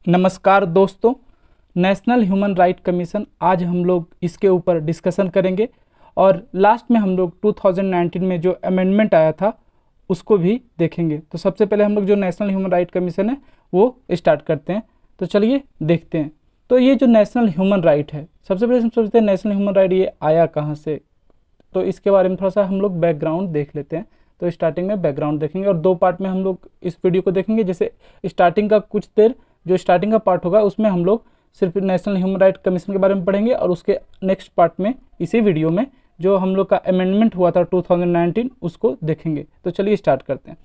नमस्कार दोस्तों, national human right commission आज हम लोग इसके ऊपर डिस्कशन करेंगे और लास्ट में हम लोग 2019 में जो अमेंडमेंट आया था उसको भी देखेंगे। तो सबसे पहले हम लोग जो नेशनल ह्यूमन राइट कमीशन है वो स्टार्ट करते हैं। तो चलिए देखते हैं। तो ये जो नेशनल ह्यूमन राइट है, सबसे पहले हम सोचते हैं नेशनल ह्यूमन राइट ये आया कहाँ से। तो इसके बारे में थोड़ा सा हम लोग बैकग्राउंड देख लेते हैं। तो स्टार्टिंग में बैकग्राउंड देखेंगे और दो पार्ट में हम लोग इस वीडियो को देखेंगे। जैसे स्टार्टिंग का कुछ देर जो स्टार्टिंग का पार्ट होगा उसमें हम लोग सिर्फ नेशनल ह्यूमन राइट कमीशन के बारे में पढ़ेंगे और उसके नेक्स्ट पार्ट में इसी वीडियो में जो हम लोग का अमेंडमेंट हुआ था 2019 उसको देखेंगे। तो चलिए स्टार्ट करते हैं।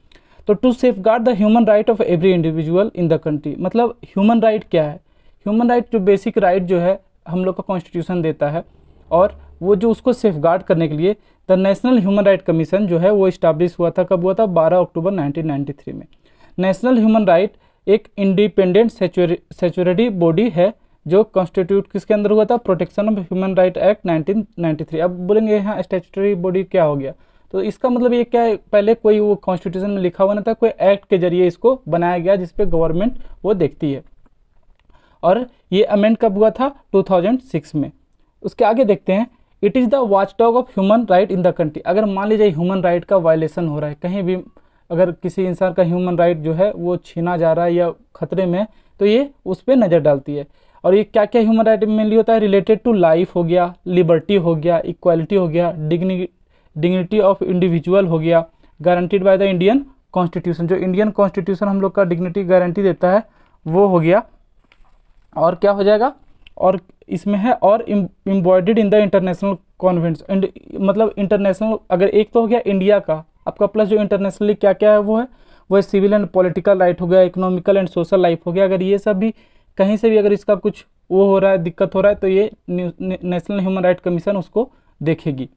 तो to safeguard the human right of every individual in the country, मतलब ह्यूमन राइट क्या है। ह्यूमन राइट जो बेसिक राइट जो है हम लोग का कॉन्स्टिट्यूशन देता है और वो जो उसको सेफगार्ड करने के लिए the national human right commission जो है वो इस्टाब्लिश हुआ था। कब हुआ था? 12 अक्टूबर 1993 में। नेशनल ह्यूमन राइट एक इंडिपेंडेंट स्टैट्यूटरी बॉडी है जो कॉन्स्टिट्यूट किसके अंदर हुआ था? Protection of human right act 1993। अब बोलेंगे यहाँ स्टैट्यूटरी बॉडी क्या हो गया? तो इसका मतलब ये क्या है, पहले कोई वो कॉन्स्टिट्यूशन में लिखा हुआ नहीं था, कोई एक्ट के जरिए इसको बनाया गया जिसपे गवर्नमेंट वो देखती है। और ये अमेंड कब हुआ था? 2006 में। उसके आगे देखते हैं, it is the watchdog of human right in the country. अगर मान लीजिए ह्यूमन राइट का वायलेशन हो रहा है कहीं भी, अगर किसी इंसान का ह्यूमन राइट जो है वो छीना जा रहा है या खतरे में, तो ये उस पर नज़र डालती है। और ये क्या क्या ह्यूमन राइट मेनली होता है? रिलेटेड टू लाइफ हो गया, लिबर्टी हो गया, इक्वालिटी हो गया, डिग्निटी ऑफ इंडिविजुअल हो गया, guaranteed by the Indian constitution. जो इंडियन कॉन्स्टिट्यूशन हम लोग का डिग्निटी गारंटी देता है वो हो गया। और क्या हो जाएगा? और इसमें है और एम्बॉयडर्ड इन द इंटरनेशनल कॉन्वेंट्स, मतलब इंटरनेशनल, अगर एक तो हो गया इंडिया का आपका, प्लस जो इंटरनेशनली क्या क्या है वो है, वो है सिविल एंड पॉलिटिकल राइट हो गया, इकोनॉमिकल एंड सोशल लाइफ हो गया। अगर ये सब भी कहीं से भी अगर इसका कुछ वो हो रहा है, दिक्कत हो रहा है, तो ये नेशनल ह्यूमन राइट कमीशन उसको देखेगी।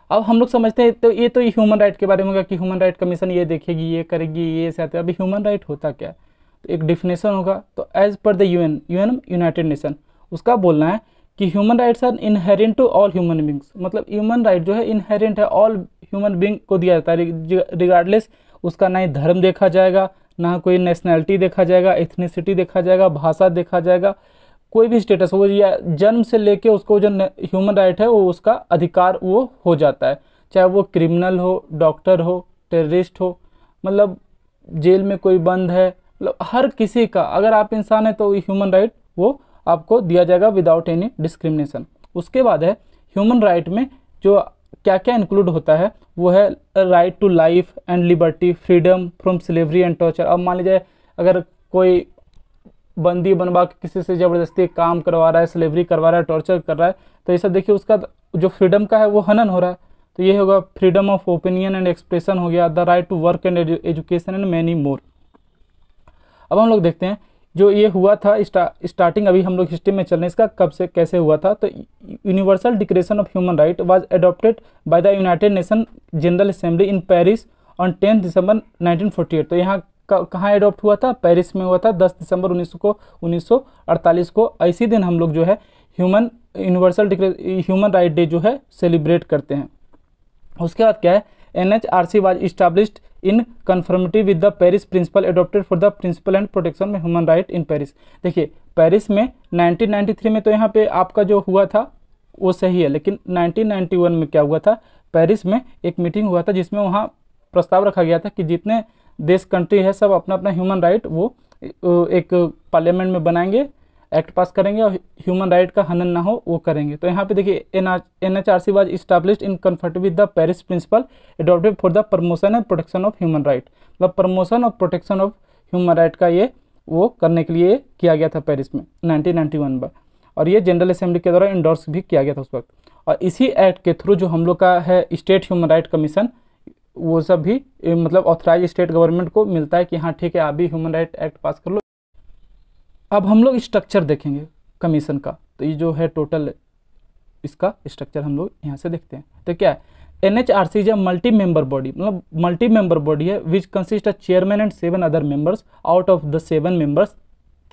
अब हम लोग समझते हैं तो ये तो ह्यूमन राइट के बारे में होगा कि ह्यूमन राइट कमीशन ये देखेगी, ये करेगी, ये ऐसे आता है। अभी ह्यूमन राइट होता क्या है? तो एक डिफिनेशन होगा। तो as per the United nation उसका बोलना है कि human rights are inherent to all human beings, मतलब ह्यूमन राइट जो है इनहेरेंट है, ऑल ह्यूमन बींग को दिया जाता है रिगार्डलेस उसका ना ही धर्म देखा जाएगा, ना कोई नेशनैलिटी देखा जाएगा, एथनिसिटी देखा जाएगा, भाषा देखा जाएगा, कोई भी स्टेटस हो या जन्म से लेके उसको जो ह्यूमन राइट है वो उसका अधिकार वो हो जाता है। चाहे वो क्रिमिनल हो, डॉक्टर हो, टेररिस्ट हो, मतलब जेल में कोई बंद है, मतलब हर किसी का, अगर आप इंसान है तो ह्यूमन राइट वो आपको दिया जाएगा विदाउट एनी डिस्क्रिमिनेशन। उसके बाद है ह्यूमन राइट में जो क्या क्या इंक्लूड होता है वो है right to life and liberty, freedom from slavery and torture. अब मान लीजिए अगर कोई बंदी बनवा के किसी से ज़बरदस्ती काम करवा रहा है, स्लेवरी करवा रहा है, टॉर्चर कर रहा है, तो ये सब देखिए उसका जो फ्रीडम का है वो हनन हो रहा है। तो ये होगा freedom of opinion and expression हो गया, the right to work and education and many more. अब हम लोग देखते हैं जो ये हुआ था स्टार्टिंग, अभी हम लोग हिस्ट्री में चल रहे हैं इसका कब से कैसे हुआ था। तो universal declaration of human right was adopted by the United nation general assembly in Paris on 10 दिसंबर 1948। तो यहाँ कहाँ अडॉप्ट हुआ था? पेरिस में हुआ था 10 दिसंबर 1948 को। इसी दिन हम लोग जो है ह्यूमन राइट डे जो है सेलिब्रेट करते हैं। उसके बाद क्या है? NHRC was established in conformity with the Paris principle adopted for the principle and protection में ह्यूमन राइट इन पेरिस। देखिए पेरिस में 1993 में तो यहाँ पे आपका जो हुआ था वो सही है, लेकिन 1991 में क्या हुआ था? पेरिस में एक मीटिंग हुआ था जिसमें वहाँ प्रस्ताव रखा गया था कि जितने देश कंट्री है सब अपना अपना ह्यूमन राइट वो एक पार्लियामेंट में बनाएंगे, एक्ट पास करेंगे और ह्यूमन राइट का हनन ना हो वो करेंगे। तो यहाँ पे देखिए NHRC was established in comfort with the Paris principle adopted for the promotion and protection of human right, मतलब प्रमोशन और प्रोटेक्शन ऑफ ह्यूमन राइट का ये वो करने के लिए किया गया था पेरिस में 1991 में। और ये जनरल असेंबली के द्वारा इंडोर्स भी किया गया था उस वक्त। और इसी एक्ट के थ्रू जो हम लोग का है स्टेट ह्यूमन राइट कमीशन, वो सब भी मतलब ऑथराइज स्टेट गवर्नमेंट को मिलता है कि हाँ ठीक है आप भी ह्यूमन राइट एक्ट पास कर लो। अब हम लोग स्ट्रक्चर देखेंगे कमीशन का। तो ये जो है टोटल इसका स्ट्रक्चर हम लोग यहाँ से देखते हैं। तो क्या है? NHRC is a multi member body, मतलब मल्टी मेंबर बॉडी है which consist of chairman and 7 other members. Out of the 7 members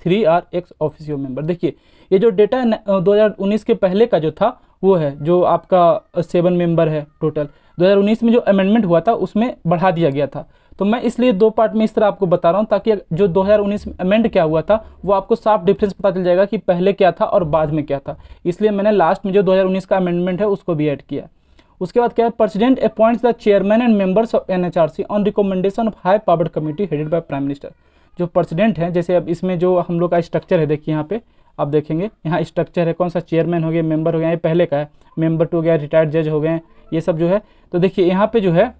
3 are ex officio member. देखिए ये जो डेटा 2019 के पहले का जो था वो है जो आपका 7 मेंबर है टोटल। 2019 में जो अमेंडमेंट हुआ था उसमें बढ़ा दिया गया था। तो मैं इसलिए दो पार्ट में इस तरह आपको बता रहा हूँ ताकि जो 2019 में अमेंड क्या हुआ था वो आपको साफ डिफरेंस पता चल जाएगा कि पहले क्या था और बाद में क्या था। इसलिए मैंने लास्ट में जो 2019 का अमेंडमेंट है उसको भी ऐड किया। उसके बाद क्या है, president appoints the chairman and members of NHRC on recommendation of high powered committee headed by prime minister. जो प्रेसिडेंट हैं, जैसे अब इसमें जो हम लोग का स्ट्रक्चर है, देखिए यहाँ पे आप देखेंगे, यहाँ स्ट्रक्चर है कौन सा, चेयरमैन हो गया, मेंबर हो गया, ये पहले का है, मेंबर 2 हो गया, रिटायर्ड जज हो गए, ये सब जो है। तो देखिए यहाँ पे जो है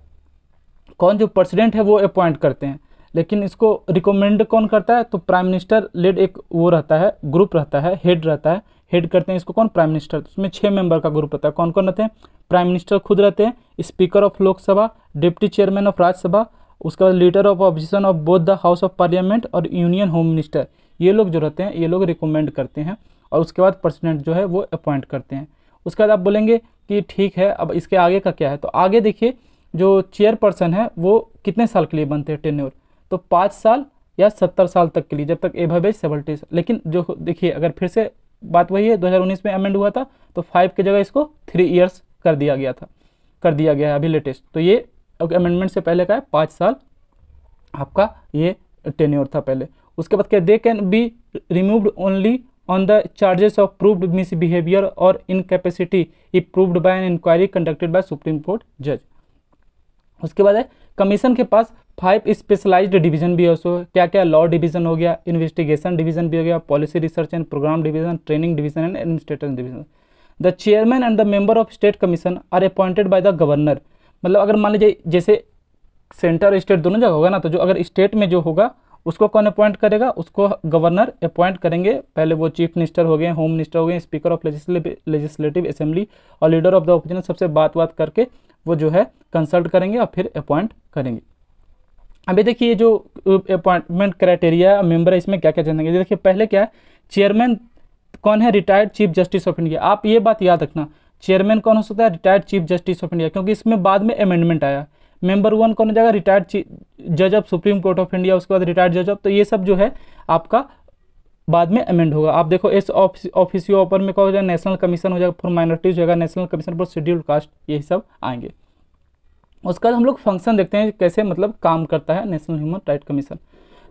कौन, जो प्रेसिडेंट है वो अपॉइंट करते हैं, लेकिन इसको रिकमेंड कौन करता है, तो प्राइम मिनिस्टर लेड एक वो रहता है, ग्रुप रहता है, हेड रहता है, हेड करते हैं इसको कौन, प्राइम मिनिस्टर। उसमें 6 मेंबर का ग्रुप रहता है। कौन कौन रहते हैं, प्राइम मिनिस्टर खुद रहते हैं, speaker of Lok Sabha, deputy chairman of Rajya Sabha, उसके बाद leader of opposition of both the house of parliament और यूनियन होम मिनिस्टर। ये लोग जो रहते हैं ये लोग रिकमेंड करते हैं और उसके बाद प्रेसिडेंट जो है वो अपॉइंट करते हैं। उसके बाद आप बोलेंगे कि ठीक है, अब इसके आगे का क्या है, तो आगे देखिए जो चेयरपर्सन है वो कितने साल के लिए बनते हैं टेन्योर, तो 5 साल या 70 साल तक के लिए, जब तक एवब एज 70। लेकिन जो देखिए अगर फिर से बात वही है, 2019 में अमेंड हुआ था तो 5 की जगह इसको 3 ईयर्स कर दिया गया है अभी लेटेस्ट। तो ये अमेंडमेंट से पहले का है 5 साल आपका ये टेन्योर था पहले। उसके बाद क्या, they can be removed only on the charges of proved misbehaviour और incapacity if proved by an inquiry conducted by supreme court जज। उसके बाद है कमीशन के पास 5 स्पेशलाइज्ड डिवीजन भी है। उसको क्या क्या, लॉ डिवीजन हो गया, इन्वेस्टिगेशन डिवीजन भी हो गया, policy research and programme division, training division and administration division. The chairman and the member of state commission are appointed by the governor. मतलब अगर मान लीजिए जैसे सेंटर और स्टेट दोनों जगह होगा ना, तो जो अगर स्टेट में जो होगा उसको कौन अपॉइंट करेगा, उसको गवर्नर अपॉइंट करेंगे। पहले वो चीफ मिनिस्टर हो गए, होम मिनिस्टर हो गए, स्पीकर ऑफ लेजिस्लेटिव असेंबली और लीडर ऑफ द ओपोजिशन, सबसे बात करके वो जो है कंसल्ट करेंगे और फिर अपॉइंट करेंगे। अभी देखिए जो अपॉइंटमेंट क्राइटेरिया मेंबर है, इसमें क्या क्या जानेंगे। देखिए पहले क्या है, चेयरमैन कौन है, retired chief justice of India. आप ये बात याद रखना, चेयरमैन कौन हो सकता है, retired chief justice of India, क्योंकि इसमें बाद में अमेंडमेंट आया। मेंबर 1 कौन हो जाएगा, रिटायर्ड जज of supreme court of India, उसके बाद रिटायर्ड जज ऑफ, तो ये सब जो है आपका बाद में अमेंड होगा। आप देखो एस ऑफिसियो ऊपर में क्या हो जाएगा, नेशनल कमीशन हो जाएगा फॉर माइनॉरिटीज, होगा national commission for scheduled caste, यही सब आएंगे। उसके बाद हम लोग फंक्शन देखते हैं कैसे मतलब काम करता है नेशनल ह्यूमन राइट कमीशन।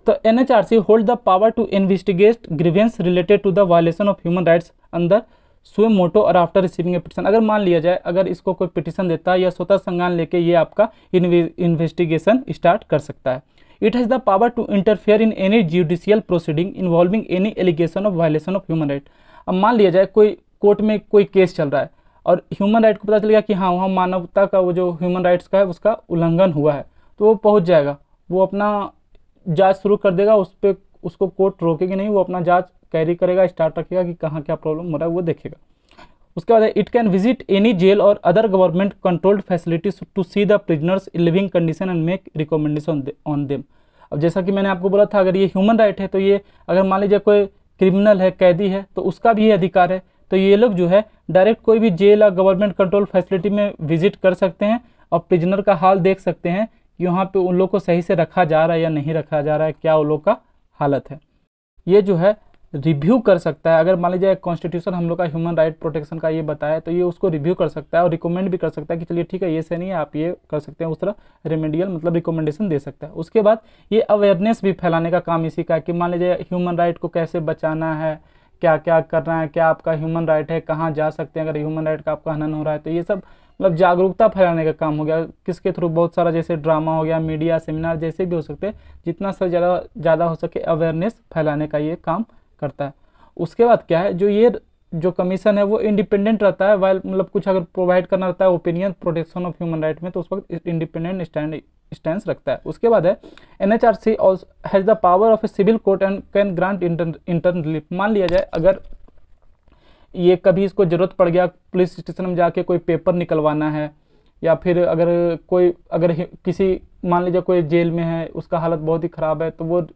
तो NHRC hold the power to investigate grievance related to the violation of human rights under suo motu और आफ्टर रिसीविंग ए पिटिशन। अगर मान लिया जाए अगर इसको कोई पिटिशन देता है या स्वतः संज्ञान लेके ये आपका इन्वेस्टिगेशन स्टार्ट कर सकता है। It has the power to interfere in any judicial proceeding involving any allegation of violation of human right. अब मान लिया जाए कोई कोर्ट में कोई केस चल रहा है और ह्यूमन राइट को पता चल गया कि हाँ वहाँ मानवता का वो जो ह्यूमन राइट्स का है उसका उल्लंघन हुआ है, तो वो पहुँच जाएगा, वो अपना जांच शुरू कर देगा, उस पर उसको कोर्ट रोकेगी नहीं, वो अपना जांच कैरी करेगा, स्टार्ट रखेगा कि कहाँ क्या प्रॉब्लम हो रहा है वो देखेगा। उसके बाद it can visit any jail और other government controlled facilities to see the prisoners living condition and make recommendation on them. अब जैसा कि मैंने आपको बोला था, अगर ये ह्यूमन राइट है तो ये अगर मान लीजिए कोई क्रिमिनल है, कैदी है, तो उसका भी ये अधिकार है। तो ये लोग जो है डायरेक्ट कोई भी जेल या गवर्नमेंट कंट्रोल फैसिलिटी में विजिट कर सकते हैं और प्रिजनर का हाल देख सकते हैं कि वहाँ पे उन लोग को सही से रखा जा रहा है या नहीं रखा जा रहा है, क्या उन लोग का हालत है, ये जो है रिव्यू कर सकता है। अगर मान लीजिए कॉन्स्टिट्यूशन हम लोग का ह्यूमन राइट प्रोटेक्शन का ये बताया तो ये उसको रिव्यू कर सकता है और रिकमेंड भी कर सकता है कि चलिए ठीक है ये से नहीं है, आप ये कर सकते हैं, उस तरह रेमेडियल मतलब रिकमेंडेशन दे सकता है। उसके बाद ये अवेयरनेस भी फैलाने का काम इसी का है कि मान लीजिए ह्यूमन राइट को कैसे बचाना है, क्या क्या करना है, क्या आपका ह्यूमन राइट है, कहाँ जा सकते हैं अगर ह्यूमन राइट का आपका हनन हो रहा है, तो ये सब मतलब जागरूकता फैलाने का काम हो गया। किसके थ्रू, बहुत सारा जैसे ड्रामा हो गया, मीडिया, सेमिनार जैसे भी हो सकते हैं, जितना से ज़्यादा हो सके अवेयरनेस फैलाने का ये काम करता है। उसके बाद क्या है, जो ये जो कमीशन है वो इंडिपेंडेंट रहता है, वाइल मतलब कुछ अगर प्रोवाइड करना रहता है opinion protection of human right में, तो उस वक्त इंडिपेंडेंट स्टैंड रखता है। उसके बाद है NHRC has the power of a civil court and can grant interim relief. मान लिया जाए अगर ये कभी इसको ज़रूरत पड़ गया, पुलिस स्टेशन में जाके कोई पेपर निकलवाना है, या फिर अगर किसी मान लीजिए कोई जेल में है, उसका हालत बहुत ही ख़राब है, तो वो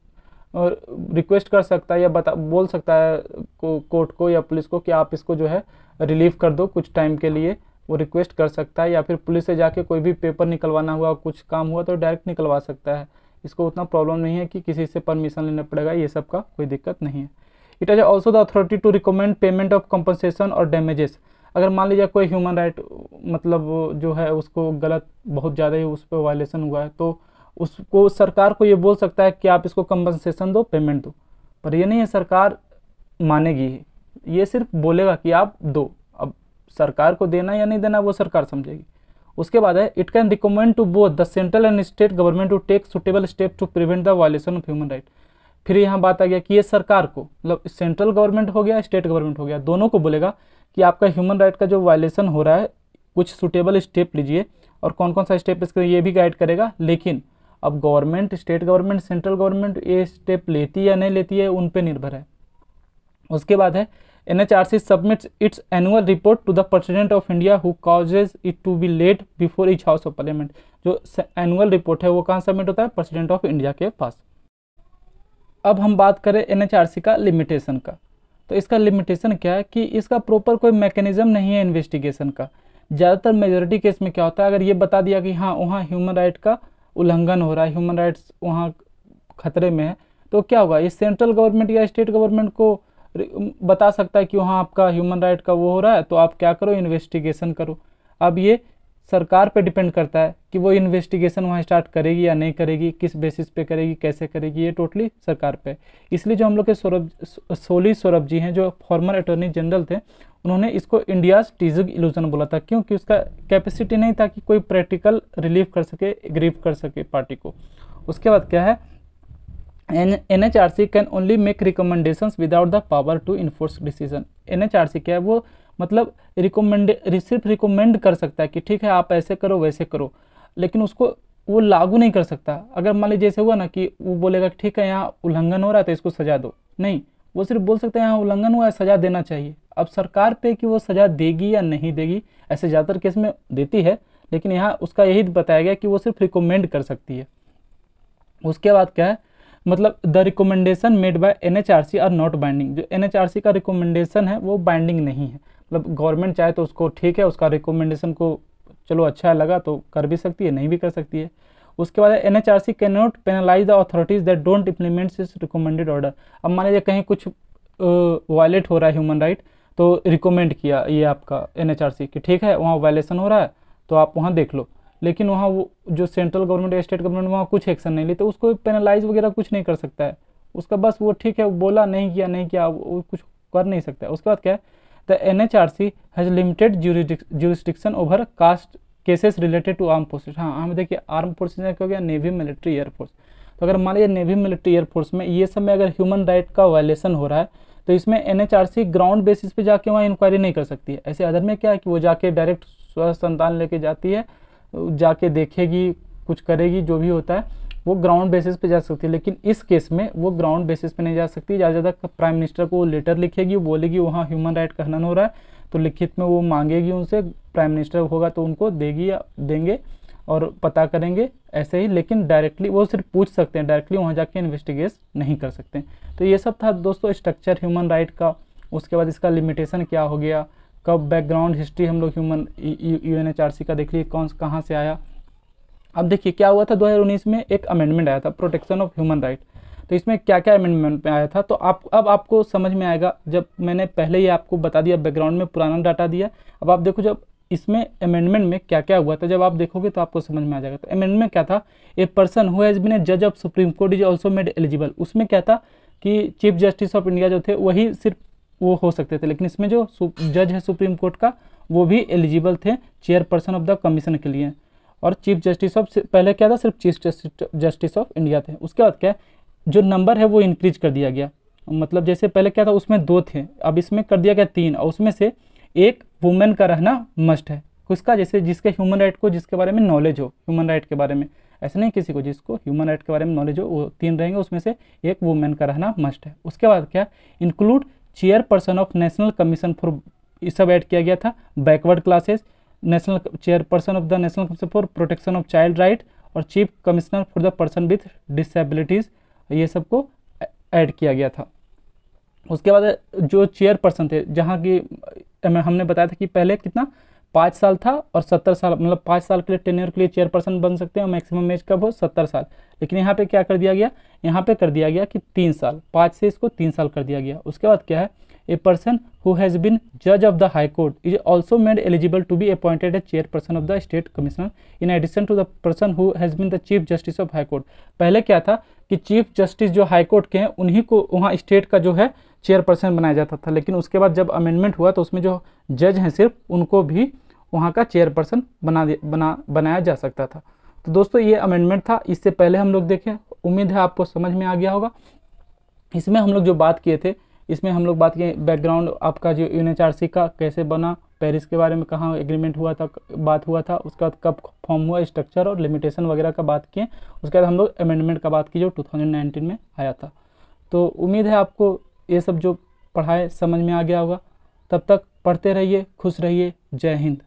रिक्वेस्ट कर सकता है या बोल सकता है कोर्ट को या पुलिस को कि आप इसको जो है रिलीव कर दो कुछ टाइम के लिए, वो रिक्वेस्ट कर सकता है। या फिर पुलिस से जाके कोई भी पेपर निकलवाना हुआ, कुछ काम हुआ तो डायरेक्ट निकलवा सकता है, इसको उतना प्रॉब्लम नहीं है कि किसी से परमिशन लेना पड़ेगा, ये सब का कोई दिक्कत नहीं है। It has also the authority to recommend payment of compensation और डैमेजेस। अगर मान लीजिए कोई ह्यूमन राइट मतलब जो है उसको गलत बहुत ज़्यादा ही उस पर वायलेशन हुआ है, तो उसको सरकार को ये बोल सकता है कि आप इसको कंपनसेशन दो, पेमेंट दो, पर ये नहीं है सरकार मानेगी, ये सिर्फ बोलेगा कि आप दो। अब सरकार को देना या नहीं देना वो सरकार समझेगी। उसके बाद है it can recommend to both the central and state government to take suitable step to prevent the violation of human right. फिर यहाँ बात आ गया कि ये सरकार को, मतलब सेंट्रल गवर्नमेंट हो गया, स्टेट गवर्नमेंट हो गया, दोनों को बोलेगा कि आपका ह्यूमन राइट का जो वायलेशन हो रहा है कुछ सुटेबल स्टेप लीजिए, और कौन कौन सा स्टेप इसके ये भी गाइड करेगा। लेकिन अब government, state government, central government ये स्टेप लेती है या नहीं लेती है उन पे निर्भर है। उसके बाद है NHRC submits its annual report to the President of India who causes it to be laid before each House of Parliament. जो एनुअल रिपोर्ट है वो कहाँ सबमिट होता है, प्रेसिडेंट ऑफ इंडिया के पास। अब हम बात करें NHRC का लिमिटेशन का, तो इसका लिमिटेशन क्या है कि इसका प्रॉपर कोई मैकेनिज्म नहीं है इन्वेस्टिगेशन का। ज़्यादातर मेजोरिटी केस में क्या होता है, अगर ये बता दिया कि हाँ वहाँ ह्यूमन राइट का उल्लंघन हो रहा है, ह्यूमन राइट्स वहाँ खतरे में है, तो क्या होगा, ये सेंट्रल गवर्नमेंट या स्टेट गवर्नमेंट को बता सकता है कि वहाँ आपका ह्यूमन राइट का वो हो रहा है, तो आप क्या करो, इन्वेस्टिगेशन करो। अब ये सरकार पे डिपेंड करता है कि वो इन्वेस्टिगेशन वहाँ स्टार्ट करेगी या नहीं करेगी, किस बेसिस पे करेगी, कैसे करेगी, ये टोटली सरकार पे। इसलिए जो हम लोग के सोली सौरभ जी हैं, जो फॉर्मर अटॉर्नी जनरल थे, उन्होंने इसको इंडियाज टीजिंग इल्यूजन बोला था। क्योंकि उसका कैपेसिटी नहीं था कि कोई प्रैक्टिकल रिलीफ कर सके, ग्रीफ कर सके पार्टी को। उसके बाद क्या है, NHRC can only make recommendations without the power to enforce decision. NHRC क्या है, वो मतलब सिर्फ रिकमेंड कर सकता है कि ठीक है आप ऐसे करो वैसे करो, लेकिन उसको वो लागू नहीं कर सकता। अगर मान लीजिए जैसे हुआ ना कि वो बोलेगा ठीक है यहाँ उल्लंघन हो रहा है तो इसको सजा दो, नहीं, वो सिर्फ बोल सकता है यहाँ उल्लंघन हुआ है, सजा देना चाहिए। अब सरकार पे कि वो सजा देगी या नहीं देगी, ऐसे ज़्यादातर केस में देती है, लेकिन यहाँ उसका यही बताया गया कि वो सिर्फ रिकमेंड कर सकती है। उसके बाद क्या है, मतलब the recommendation made by NHRC are not binding. जो NHRC का रिकमेंडेशन है वो बाइंडिंग नहीं है, मतलब गवर्नमेंट चाहे तो उसको ठीक है, उसका रिकमेंडेशन को चलो अच्छा लगा तो कर भी सकती है, नहीं भी कर सकती है। उसके बाद NHRC can not penalise the authorities that don't implement this recommended order. अब मान लीजिए कहीं कुछ वायलेट हो रहा है ह्यूमन राइट, तो रिकमेंड किया ये आपका NHRC कि ठीक है वहाँ वायलेशन हो रहा है तो आप वहाँ देख लो, लेकिन वहाँ वो जो सेंट्रल गवर्नमेंट या स्टेट गवर्नमेंट वहाँ कुछ एक्शन नहीं ली, तो उसको पेनलाइज वगैरह कुछ नहीं कर सकता है। उसका बस वो ठीक है बोला, नहीं किया वो कुछ कर नहीं सकता है। उसके बाद क्या है, the NHRC has limited jurisdiction over cast cases related to arm forces. हाँ हमें देखिए आर्म फोर्सेज में क्या हो गया, नेवी, मिलिट्री, एयरफोर्स। तो अगर मान लीजिए नेवी, मिलिट्री, एयरफोर्स में ये सब में अगर ह्यूमन राइट का वायलेशन हो रहा है, तो इसमें NHRC ग्राउंड बेसिस पे जाके वहाँ इंक्वायरी नहीं कर सकती है। ऐसे अदर में क्या है कि वो जाके डायरेक्ट स्वस्थ संतान लेके जाती है, जाके देखेगी, कुछ करेगी, जो भी होता है वो ग्राउंड बेसिस पे जा सकती है। लेकिन इस केस में वो ग्राउंड बेसिस पे नहीं जा सकती। ज़्यादा ज़्यादा प्राइम मिनिस्टर को लेटर लिखेगी, बोलेगी वहाँ ह्यूमन राइट का हनन हो रहा है, तो लिखित में वो मांगेगी उनसे, प्राइम मिनिस्टर होगा तो उनको देगी या देंगे और पता करेंगे ऐसे ही। लेकिन डायरेक्टली वो सिर्फ पूछ सकते हैं, डायरेक्टली वहाँ जाके इन्वेस्टिगेट नहीं कर सकते। तो ये सब था दोस्तों स्ट्रक्चर ह्यूमन राइट का। उसके बाद इसका लिमिटेशन क्या हो गया, कब बैकग्राउंड हिस्ट्री हम लोग ह्यूमन UNHRC का देख लिए कहाँ से आया। अब देखिए क्या हुआ था, 2019 में एक अमेंडमेंट आया था प्रोटेक्शन ऑफ ह्यूमन राइट। तो इसमें क्या क्या अमेंडमेंट में आया था, तो अब आपको समझ में आएगा। जब मैंने पहले ही आपको बता दिया, बैकग्राउंड में पुराना डाटा दिया, अब आप देखो जब इसमें अमेंडमेंट में क्या क्या हुआ था, जब आप देखोगे तो आपको समझ में आ जाएगा। तो अमेंडमेंट क्या था, a person who has been a जज of supreme court is also made eligible. उसमें क्या था कि चीफ जस्टिस ऑफ इंडिया जो थे वही सिर्फ वो हो सकते थे, लेकिन इसमें जो जज है सुप्रीम कोर्ट का वो भी एलिजिबल थे चेयरपर्सन ऑफ द कमीशन के लिए। और चीफ जस्टिस ऑफ, पहले क्या था सिर्फ चीफ जस्टिस ऑफ इंडिया थे। उसके बाद क्या, जो नंबर है वो इंक्रीज कर दिया गया, मतलब जैसे पहले क्या था उसमें 2 थे, अब इसमें कर दिया गया 3, और उसमें से एक वुमेन का रहना मस्ट है। किसका, जैसे जिसके ह्यूमन राइट को, जिसके बारे में नॉलेज हो ह्यूमन राइट के बारे में, ऐसे नहीं किसी को, जिसको ह्यूमन राइट के बारे में नॉलेज हो, वो 3 रहेंगे, उसमें से एक वुमेन का रहना मस्ट है। उसके बाद क्या, include chairperson of national commission for, ये सब ऐड किया गया था, backward classes, national chairperson of the national commission for protection of child right, और chief commissioner for the person with disabilities, ये सबको ऐड किया गया था। उसके बाद जो चेयरपर्सन थे, जहाँ की हमने बताया था कि पहले कितना 5 साल था और 70 साल, मतलब 5 साल के लिए टेन्योर के लिए चेयरपर्सन बन सकते हैं, और मैक्सिमम एज कब हो 70 साल। लेकिन यहाँ पे क्या कर दिया गया, यहाँ पे कर दिया गया कि 3 साल, 5 से इसको 3 साल कर दिया गया। उसके बाद क्या है, a person who has been जज of the high court is also made eligible to be appointed as chairperson of the state commissioner in addition to the person who has been the chief justice of high court. पहले क्या था कि chief justice जो high court के हैं उन्हीं को वहाँ स्टेट का जो है चेयरपर्सन बनाया जाता था, लेकिन उसके बाद जब अमेंडमेंट हुआ तो उसमें जो जज हैं सिर्फ उनको भी वहाँ का चेयरपर्सन बनाया जा सकता था। तो दोस्तों ये अमेंडमेंट था, इससे पहले हम लोग देखें, उम्मीद है आपको समझ में आ गया होगा। इसमें हम लोग जो बात किए थे, इसमें हम लोग बात किए बैकग्राउंड आपका जो यूएनएचआरसी का कैसे बना, पेरिस के बारे में कहाँ एग्रीमेंट हुआ था, बात हुआ था, उसके बाद कब फॉर्म हुआ, स्ट्रक्चर और लिमिटेशन वगैरह का बात किए। उसके बाद हम लोग अमेंडमेंट का बात की जो 2019 में आया था। तो उम्मीद है आपको ये सब जो पढ़ाए समझ में आ गया होगा। तब तक पढ़ते रहिए, खुश रहिए। जय हिंद।